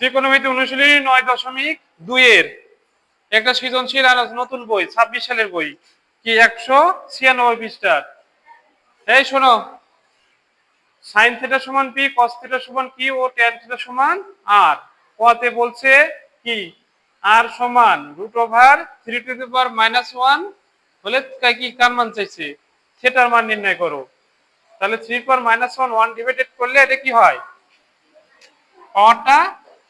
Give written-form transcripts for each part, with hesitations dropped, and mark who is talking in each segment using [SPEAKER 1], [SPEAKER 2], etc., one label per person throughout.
[SPEAKER 1] ত্রিকোণমিতি অনুশীলনী 9.2 এর একটা সৃজনশীল আলোচনা নতুন বই 26 সালের বই কি 196 পৃষ্ঠার। এই শোনো, সাইন থিটা সমান পি, কস থিটা সমান কি ও ট্যান থিটা সমান আর। কতে বলছে কি আর সমান √3 টু দি পাওয়ার -1 হলে কি কার মান চাইছে, থিটার মান নির্ণয় করো। তাহলে 3 পাওয়ার -1 1 ডিভাইডেড করলে এটা কি হয়, পাওয়ারটা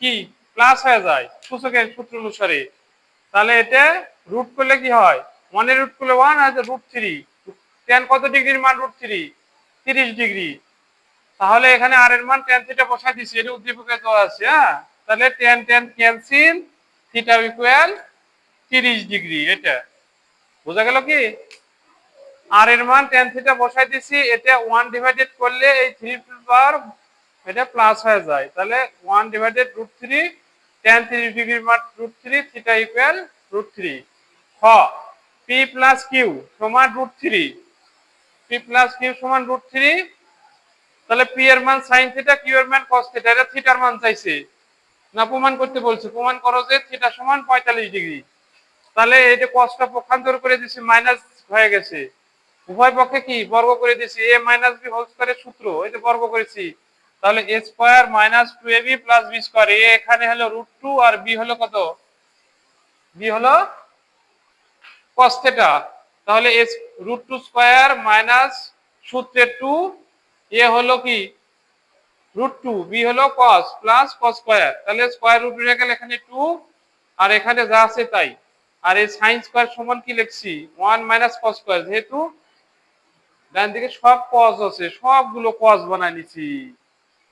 [SPEAKER 1] কি প্লাস হয়ে যায় সূচকের সূত্র অনুসারে। তাহলে এটা রুট করলে কি হয়, 1 এর রুট করলে 1 আর √3। ট্যান কত ডিগ্রির মান √3, 30 ডিগ্রি। তাহলে এখানে আর এর মান ট্যান থিটা বসাই দিছি, এটা উদ্দীপকে দেওয়া আছে। হ্যাঁ, তাহলে tan tan cancel, theta equal 30 degree. এটা বোঝা গেল কি, আর এর মান ট্যান থিটা বসাই দিছি, এটা 1 ডিভাইডেড করলে এই 3 পাওয়ার এটা প্লাস হয়ে যায়। তাহলে 1 ডিভাইডেড √3, ট্যান 30 ডিগ্রির মান √3, থিটা ইকুয়াল √3। হ পি প্লাস কিউ সমান √3, পি প্লাস কিউ সমান √3। তাহলে পি এর মান সাইন থিটা, কিউ এর মান কস থিটা, এটা থিটার মান চাইছে না প্রমাণ করতে বলছে। প্রমাণ করো যে থিটা সমান 45 ডিগ্রি। তাহলে এই যে কসটা পক্ষান্তর করে দিছি, মাইনাস হয়ে গেছে। উভয় পক্ষে কি বর্গ করে দিছি, a মাইনাস বি হোল স্কয়ারের সূত্র, এই যে বর্গ করেছি। তাহলে a square minus 2ab plus b square, a এখানে হলো √2 আর b হলো কত, b হলো cos থিটা। তাহলে a √2 স্কয়ার মাইনাস সূত্রের 2, a হলো কি √2, b হলো cos প্লাস cos স্কয়ার। তাহলে স্কয়ার রুট উঠে গেল, এখানে 2 আর এখানে যা আছে তাই। আর এই sin স্কয়ার সমান কি লিখছি, 1 মাইনাস cos স্কয়ার। যেহেতু ডান দিকে সব cos আছে, সবগুলো cos বানাই নিছি।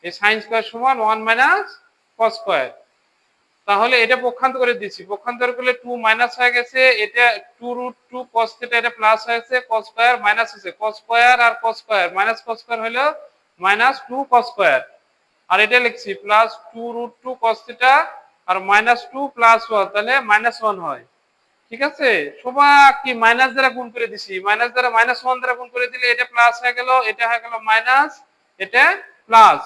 [SPEAKER 1] এই sin স্কয়ার সমান 1 মাইনাস cos স্কয়ার। তাহলে এটা পক্ষান্তর করে দিছি, পক্ষান্তর করলে 2 মাইনাস হয়ে গেছে, এটা 2√2 cos থিটা, এটা প্লাস হয়েছে, cos স্কয়ার মাইনাস হয়েছে, cos স্কয়ার আর cos square minus cos square হলো -2 cos স্কয়ার। আর এটা লিখছি প্লাস 2√2 cos থিটা আর -2 প্লাস 1, তাহলে -1 হয়। ঠিক আছে, সবাই কি মাইনাস দ্বারা গুণ করে দিছি, মাইনাস দ্বারা -1 দ্বারা গুণ করে দিলে এটা প্লাস হয়ে গেল, এটা হয়ে গেল মাইনাস, এটা প্লাস।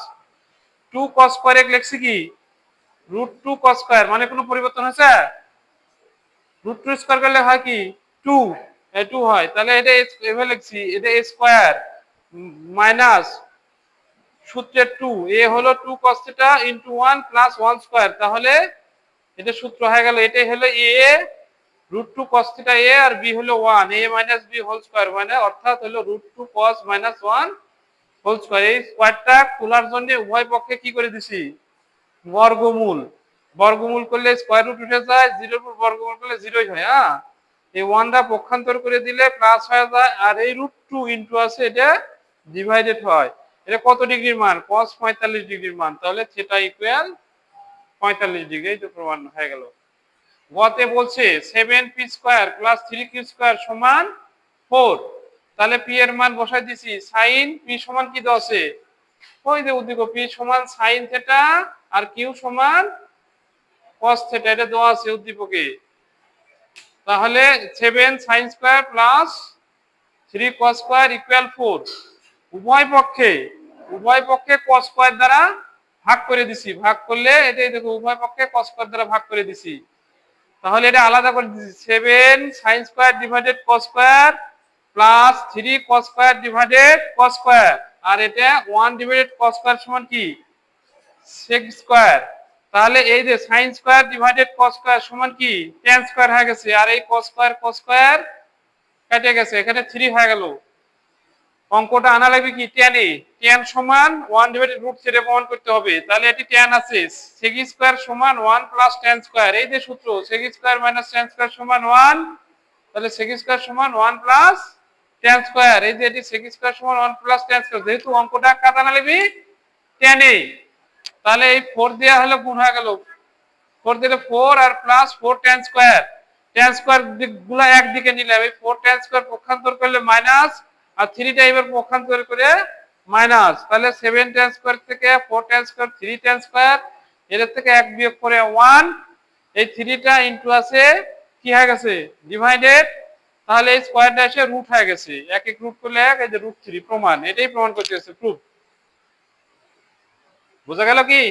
[SPEAKER 1] 2 cos স্কয়ার লিখছি কি √2 cos স্কয়ার, মানে কোনো পরিবর্তন হয়েছে, √2 স্কয়ার করলে হয় কি 2, এই 2 হয়। তাহলে এটা এভাবে লিখছি, এটা a স্কয়ার মাইনাস সূত্রের 2, a হলো 2 cos theta into 1 plus 1 square. তাহলে এটা সূত্র হয়ে গেল, এটাই হলো a √2 cos থিটা a আর b হলো 1, a minus b whole square, মানে অর্থাৎ হলো √2 cos মাইনাস 1 হোল স্কয়ার। এই স্কয়ারটা খোলার জন্য উভয় পক্ষে কি করে দিছি, বর্গমূল। বর্গমূল করলে স্কয়ার রুট উঠে যায়, 0 এর উপর বর্গমূল করলে 0ই হয়। হ্যাঁ, এই 1 টা পক্ষান্তর করে দিলে প্লাস হয়ে যায়, আর এই √2 ইনটু আছে, এটা ডিভাইডেড হয়। এটা কত ডিগ্রির মান, cos 45 ডিগ্রির মান। তাহলে থিটা ইকুয়াল 45 ডিগ্রি, এই তো প্রমাণ হয়ে গেল। গতে বলছে 7p square plus 3q square সমান 4। তাহলে p এর মান বসাই দিছি, sin p সমান কি দেওয়া আছে, ওই যে উদ্দীপক p সমান sin থিটা আর q সমান cos থিটা, এটা দেওয়া আছে উদ্দীপকে। তাহলে 7 sin square plus 3 cos square equal 4। উভয় পক্ষে cos স্কয়ার দ্বারা ভাগ করে দিছি, ভাগ করলে এটাই দেখো উভয় পক্ষে cos স্কয়ার দ্বারা ভাগ করে দিছি। তাহলে এটা আলাদা করে দিছি, 7 sin square divided cos square plus 3 cos square divided cos square. আর এটা 1 ডিভাইডেড cos স্কয়ার সমান কি sec স্কয়ার। তাহলে এই যে sin square divided cos square সমান কি tan স্কয়ার হয়ে গেছে, আর এই cos স্কয়ার কেটে গেছে, এখানে 3 হয়ে গেল। অঙ্কটা আনা লাগবে কি tan এ, tan সমান 1 ডিভাইডেড √3 প্রমাণ করতে হবে। তাহলে এটি tan আছে, sec স্কয়ার সমান 1 প্লাস tan স্কয়ার, এই যে সূত্র sec square minus tan square সমান 1। তাহলে sec স্কয়ার সমান 1 প্লাস tan স্কয়ার, এই যে এটি sec স্কয়ার সমান 1 প্লাস tan স্কয়ার। যেহেতু অঙ্কটা কাটা আনা লাগবে tan এ, তাহলে এই 4 দেয়া হলো গুণ হয়ে গেল, 4 দিলে 4 আর plus 4 tan square. tan square দিকগুলো একদিকে নিলাম, এই 4 tan স্কয়ার পক্ষান্তর করলে মাইনাস, আর 3 টা এবার পক্ষান্তর করে মাইনাস। তাহলে 7 tan স্কয়ার থেকে 4 tan স্কয়ার 3 tan স্কয়ার, এর থেকে 1 বিয়োগ করে 1, এই 3 টা ইনটু আছে কি হয়ে গেছে ডিভাইডেড। তাহলে এই স্কয়ারটা এসে রুট হয়ে গেছে, এক এক রুট করলে 1, এই যে √3 প্রমাণ, এটাই প্রমাণ করতে হচ্ছে, প্রুফ। বোঝা গেল কি?